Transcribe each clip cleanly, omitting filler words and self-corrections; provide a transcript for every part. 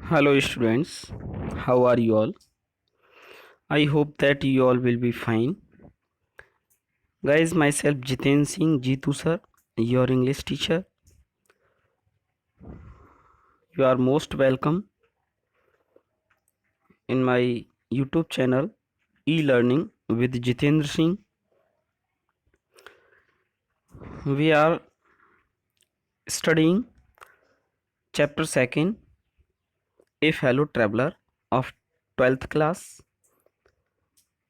Hello students, how are you all? I hope that you all will be fine. Guys, myself Jiten Singh Jeetu sir, your English teacher. You are most welcome in my YouTube channel e-learning with Jitendra Singh. We are studying chapter 2nd, A Fellow Traveler of 12th class.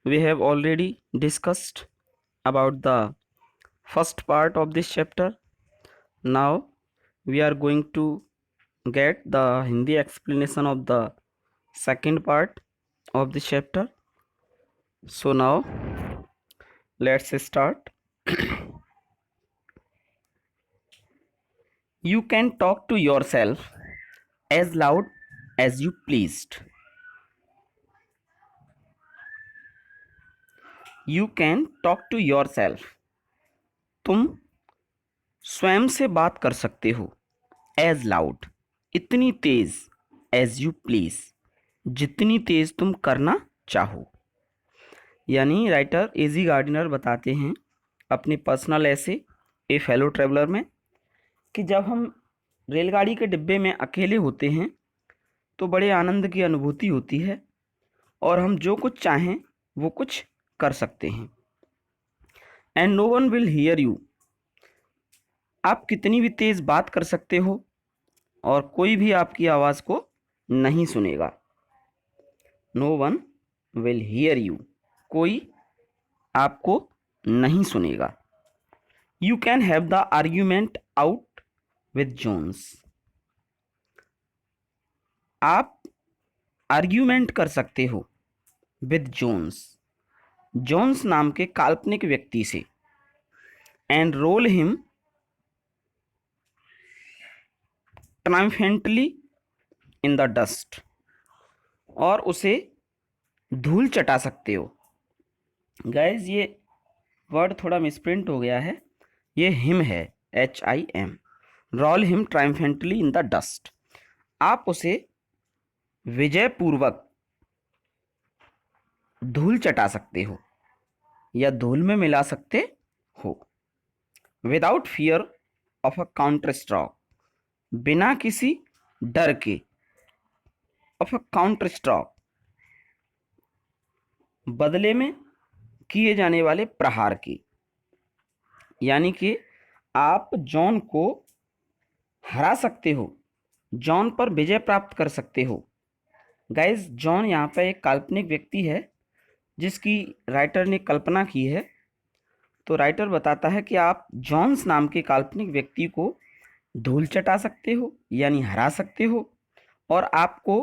We have already discussed about the first part of this chapter. Now we are going to get the Hindi explanation of the second part of the chapter. So now let's start. You can talk to yourself as loud as you pleased. You can talk to yourself. तुम स्वयं से बात कर सकते हो. As loud, इतनी तेज. As you please, जितनी तेज तुम करना चाहो. यानी राइटर एजी गार्डिनर बताते हैं अपने पर्सनल ऐसे ए फेलो ट्रेवलर में कि जब हम रेलगाड़ी के डिब्बे में अकेले होते हैं तो बड़े आनंद की अनुभूति होती है और हम जो कुछ चाहें वो कुछ कर सकते हैं. And no one will hear you. आप कितनी भी तेज बात कर सकते हो और कोई भी आपकी आवाज़ को नहीं सुनेगा. No one will hear you, कोई आपको नहीं सुनेगा. You can have the argument out with Jones. आप आर्ग्यूमेंट कर सकते हो विद जोन्स, जोन्स नाम के काल्पनिक व्यक्ति से. And roll him triumphantly in the dust. और उसे धूल चटा सकते हो. गाइज ये वर्ड थोड़ा मिसप्रिंट हो गया है, ये हिम है, HIM. Roll him triumphantly in the dust. आप उसे विजयपूर्वक धूल चटा सकते हो या धूल में मिला सकते हो. Without fear of a counter stroke, बिना किसी डर के. ऑफ अ काउंटर स्ट्रोक, बदले में किए जाने वाले प्रहार के. यानी कि आप जॉन को हरा सकते हो, जॉन पर विजय प्राप्त कर सकते हो. गाइस जॉन यहाँ पर एक काल्पनिक व्यक्ति है जिसकी राइटर ने कल्पना की है. तो राइटर बताता है कि आप जॉन्स नाम के काल्पनिक व्यक्ति को धूल चटा सकते हो यानी हरा सकते हो और आपको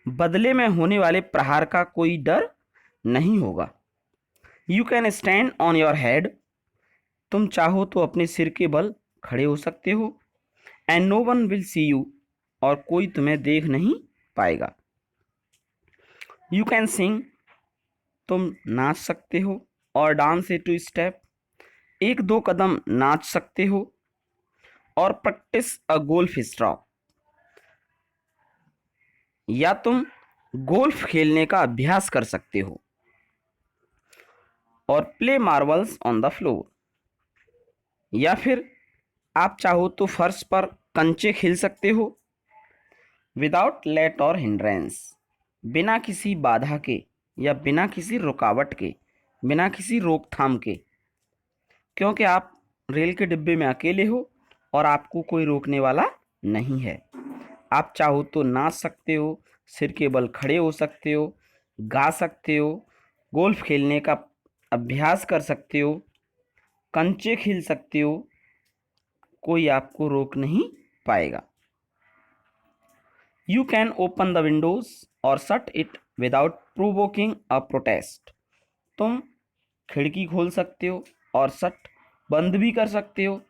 बदले में होने वाले प्रहार का कोई डर नहीं होगा. You can stand on your head. तुम चाहो तो अपने सिर के बल खड़े हो सकते हो. And no one will see you, और कोई तुम्हें देख नहीं पाएगा. You can sing. तुम नाच सकते हो. और डांस ए टू स्टेप, एक दो कदम नाच सकते हो. और प्रैक्टिस अ गोल्फ स्ट्रोक, या तुम गोल्फ खेलने का अभ्यास कर सकते हो. और play marbles on the floor, या फिर आप चाहो तो फर्श पर कंचे खेल सकते हो. विदाउट लेट और हिंड्रेंस, बिना किसी बाधा के या बिना किसी रुकावट के, बिना किसी रोकथाम के. क्योंकि आप रेल के डिब्बे में अकेले हो और आपको कोई रोकने वाला नहीं है. आप चाहो तो नाच सकते हो, सिर के बल खड़े हो सकते हो, गा सकते हो, गोल्फ खेलने का अभ्यास कर सकते हो, कंचे खेल सकते हो. कोई आपको रोक नहीं पाएगा. You can open the windows और shut it without provoking a protest. तुम खिड़की खोल सकते हो और शट बंद भी कर सकते हो.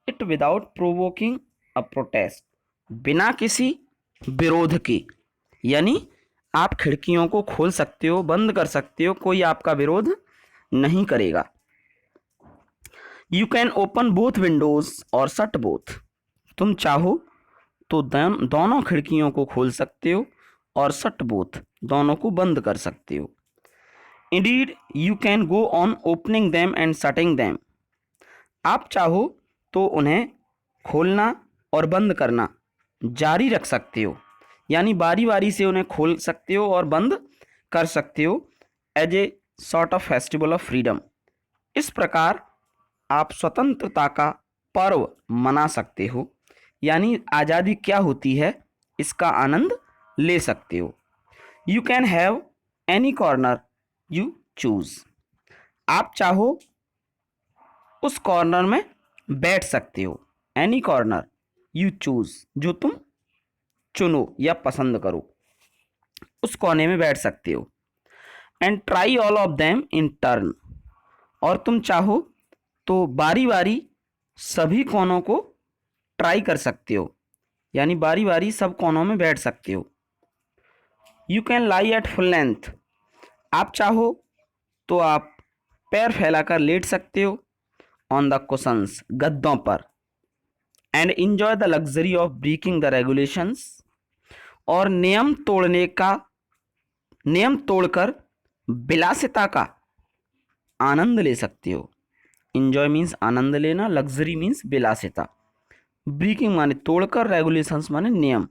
It without provoking a protest, बिना किसी विरोध के. यानी आप खिड़कियों को खोल सकते हो, बंद कर सकते हो, कोई आपका विरोध नहीं करेगा. You can open both Windows और शट बोथ. तुम चाहो तो दोनों खिड़कियों को खोल सकते हो और शट बोथ दोनों को बंद कर सकते हो। Indeed you can go on opening them and shutting them. आप चाहो तो उन्हें खोलना और बंद करना जारी रख सकते हो, यानी बारी बारी से उन्हें खोल सकते हो और बंद कर सकते हो as a sort of festival of freedom. इस प्रकार आप स्वतंत्रता का पर्व मना सकते हो, यानी आज़ादी क्या होती है इसका आनंद ले सकते हो। You can have any corner you choose. आप चाहो उस कॉर्नर में बैठ सकते हो। एनी कॉर्नर यू चूज, जो तुम चुनो या पसंद करो, उस कोने में बैठ सकते हो। And try all of them in turn. और तुम चाहो तो बारी बारी सभी कोनों को ट्राई कर सकते हो, यानी बारी बारी सब कोनों में बैठ सकते हो। You can lie at full length. आप चाहो तो आप पैर फैलाकर लेट सकते हो ऑन द कुशंस, गद्दों पर। And enjoy the luxury of breaking the regulations. और नियम तोड़कर विलासिता का आनंद ले सकते हो। इंजॉय मीन्स आनंद लेना, लग्जरी मीन्स विलासिता, ब्रेकिंग माने तोड़कर, रेगुलेशंस माने नियम,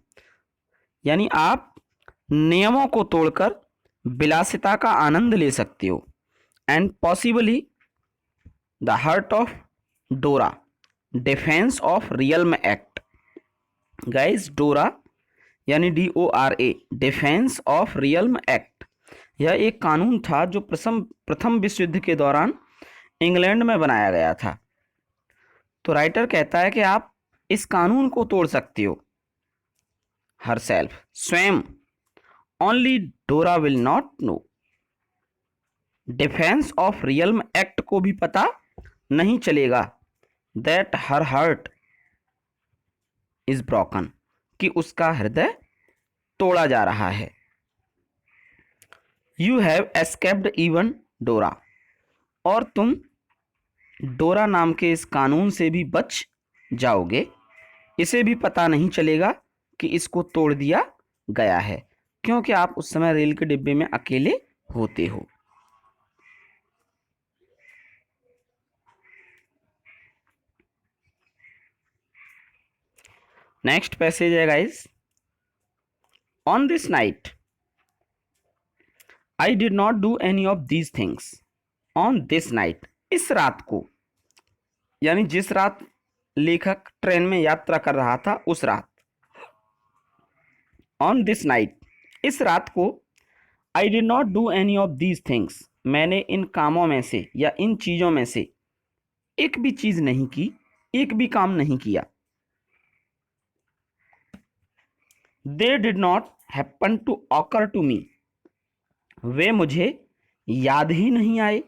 यानी आप नियमों को तोड़कर विलासिता का आनंद ले सकते हो। And possibly the heart of DORA, defence of realm act. Guys, DORA यानी DORA, defence of realm act, यह एक कानून था जो प्रथम विश्व युद्ध के दौरान इंग्लैंड में बनाया गया था। तो राइटर कहता है कि आप इस कानून को तोड़ सकते हो, हरसेल्फ, स्वयं। ओनली डोरा will not know. Defence of realm act को भी पता नहीं चलेगा that her heart is broken, कि उसका हृदय तोड़ा जा रहा है। यू हैव एस्केप्ड इवन डोरा। और तुम डोरा नाम के इस कानून से भी बच जाओगे, इसे भी पता नहीं चलेगा कि इसको तोड़ दिया गया है, क्योंकि आप उस समय रेल के डिब्बे में अकेले होते हो। नेक्स्ट पैसेज है guys. On this night I did not do any of these things. On this night, इस रात को, यानी जिस रात लेखक ट्रेन में यात्रा कर रहा था उस रात। ऑन दिस नाइट, इस रात को, I did not do any of these things, मैंने इन कामों में से या इन चीज़ों में से एक भी चीज़ नहीं की, एक भी काम नहीं किया। They did not happen to occur to me, वे मुझे याद ही नहीं आए।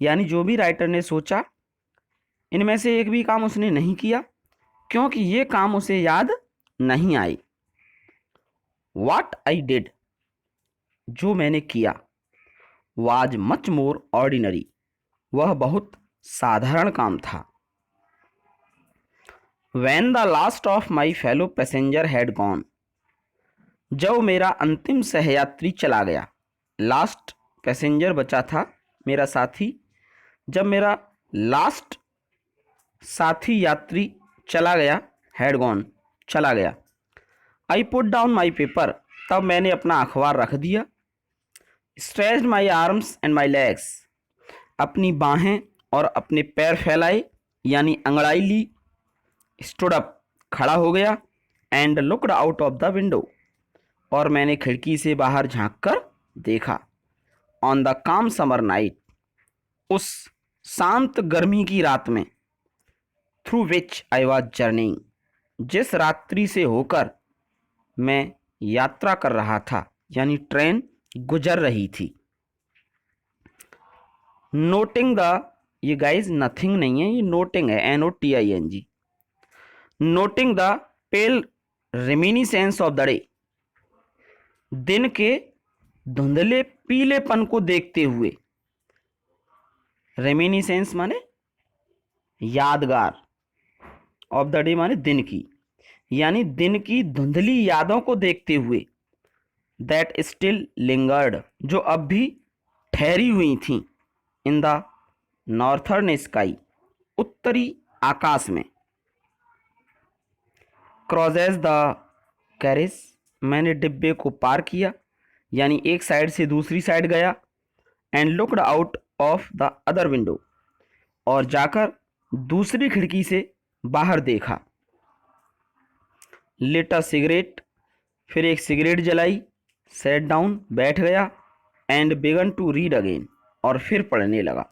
यानी जो भी राइटर ने सोचा, इनमें से एक भी काम उसने नहीं किया, क्योंकि ये काम उसे याद नहीं आए। What I did, जो मैंने किया, was much more ordinary, वह बहुत साधारण काम था। When the last of my fellow passenger had gone, जब मेरा अंतिम सहयात्री चला गया, लास्ट पैसेंजर बचा था मेरा साथी, जब मेरा लास्ट साथी यात्री चला गया, हैड गॉन, चला गया। I put down my paper, तब मैंने अपना अखबार रख दिया। Stretched my arms and my legs, अपनी बाहें और अपने पैर फैलाए, यानी अंगड़ाई ली। स्टूड अप, खड़ा हो गया। And looked out of the window, और मैंने खिड़की से बाहर झांक कर देखा। ऑन द काम समर नाइट, उस शांत गर्मी की रात में। Through which I was journeying, जिस रात्रि से होकर मैं यात्रा कर रहा था, यानी ट्रेन गुजर रही थी। नोटिंग द, ये गाइज नथिंग नहीं है, ये नोटिंग है, NOTING। Noting the pale reminiscence of the day, दिन के धुंधले पीलेपन को देखते हुए। रेमिनिसेंस माने यादगार, ऑफ द डे माने दिन की, यानी दिन की धुंधली यादों को देखते हुए, दैट स्टिल लिंगर्ड, जो अब भी ठहरी हुई थीं, इन द नॉर्थर्न स्काई, उत्तरी आकाश में। क्रॉसेस द कैरिज, मैंने डिब्बे को पार किया, यानी एक साइड से दूसरी साइड गया। And looked out of the other window, और जाकर दूसरी खिड़की से बाहर देखा। लिट अ सिगरेट, फिर एक सिगरेट जलाई। सेट डाउन, बैठ गया। And began to read again, और फिर पढ़ने लगा।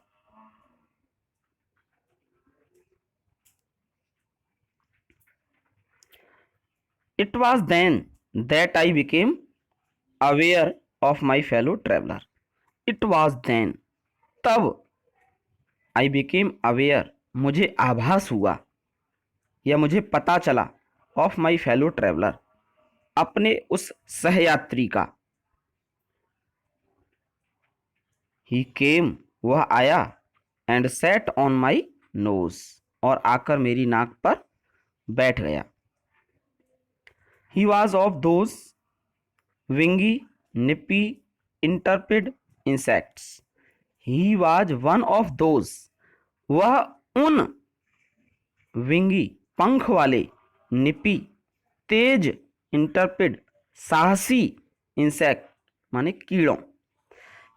It was then that I became aware of my fellow traveller. It was then, तब, आई बिकेम अवेयर, मुझे आभास हुआ या मुझे पता चला, ऑफ माई फेलो ट्रेवलर, अपने उस सहयात्री का। ही केम, वह आया। And sat on my nose, और आकर मेरी नाक पर बैठ गया। He was of those wingy nippy intrepid insects. He was one of those, वह उन विंगी, पंख वाले, निपी, तेज, इंटरपिड, साहसी, इंसेक्ट माने कीड़ों,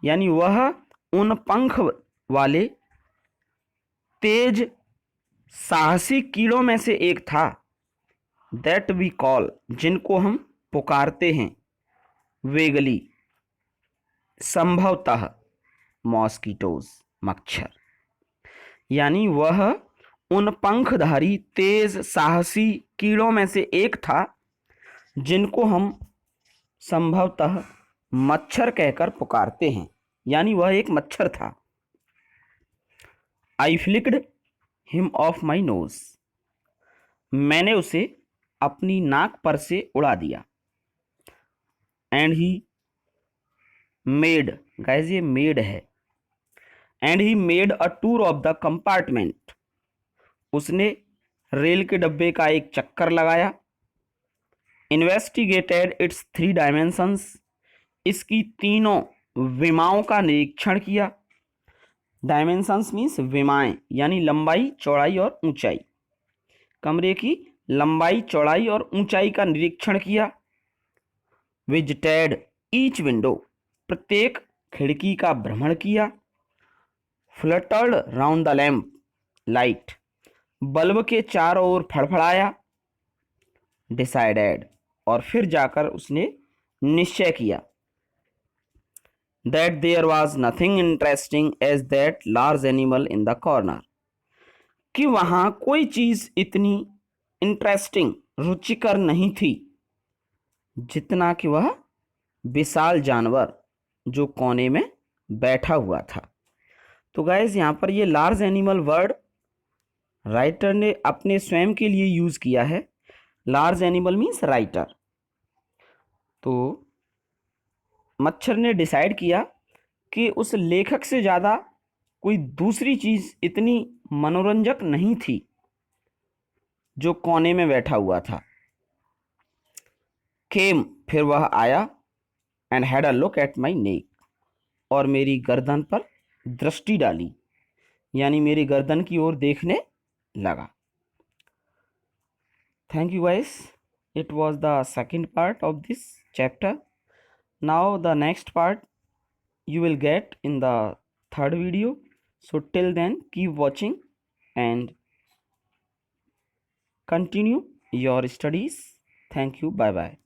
यानी वह उन पंख वाले तेज साहसी कीड़ों में से एक था। दैट वी कॉल, जिनको हम पुकारते हैं, वेगली, संभवतः, मॉस्किटोज, मच्छर। यानी वह उन पंखधारी तेज साहसी कीड़ों में से एक था जिनको हम संभवतः मच्छर कहकर पुकारते हैं, यानी वह एक मच्छर था। I flicked him off my nose, मैंने उसे अपनी नाक पर से उड़ा दिया। एंड ही मेड, गाइस ये मेड है, and he made a tour of the compartment, उसने रेल के डब्बे का एक चक्कर लगाया। इन्वेस्टिगेटेड इट्स 3 डायमेंशंस, इसकी तीनों विमाओं का निरीक्षण किया। डायमेंशंस मीन्स विमाएं, यानी लंबाई, चौड़ाई और ऊंचाई। कमरे की लंबाई, चौड़ाई और ऊंचाई का निरीक्षण किया। विजिटेड ईच विंडो, प्रत्येक खिड़की का भ्रमण किया। Fluttered round the lamp light, bulb के चारों ओर फड़फड़ाया। डिसाइडेड, और फिर जाकर उसने निश्चय किया। That there was nothing interesting as that large animal in the corner, कि वहाँ कोई चीज़ इतनी इंटरेस्टिंग, रुचिकर नहीं थी जितना कि वह विशाल जानवर जो कोने में बैठा हुआ था। तो गाइस यहाँ पर ये लार्ज एनिमल वर्ड राइटर ने अपने स्वयं के लिए यूज़ किया है। Large animal means writer. तो मच्छर ने डिसाइड किया कि उस लेखक से ज़्यादा कोई दूसरी चीज़ इतनी मनोरंजक नहीं थी जो कोने में बैठा हुआ था। केम, फिर वह आया। And had a look at my neck, और मेरी गर्दन पर दृष्टि डाली, यानी मेरी गर्दन की ओर देखने लगा। Thank you guys. It was the second part of this chapter. Now the next part you will get in the third video. So till then keep watching and continue your studies. Thank you. Bye bye.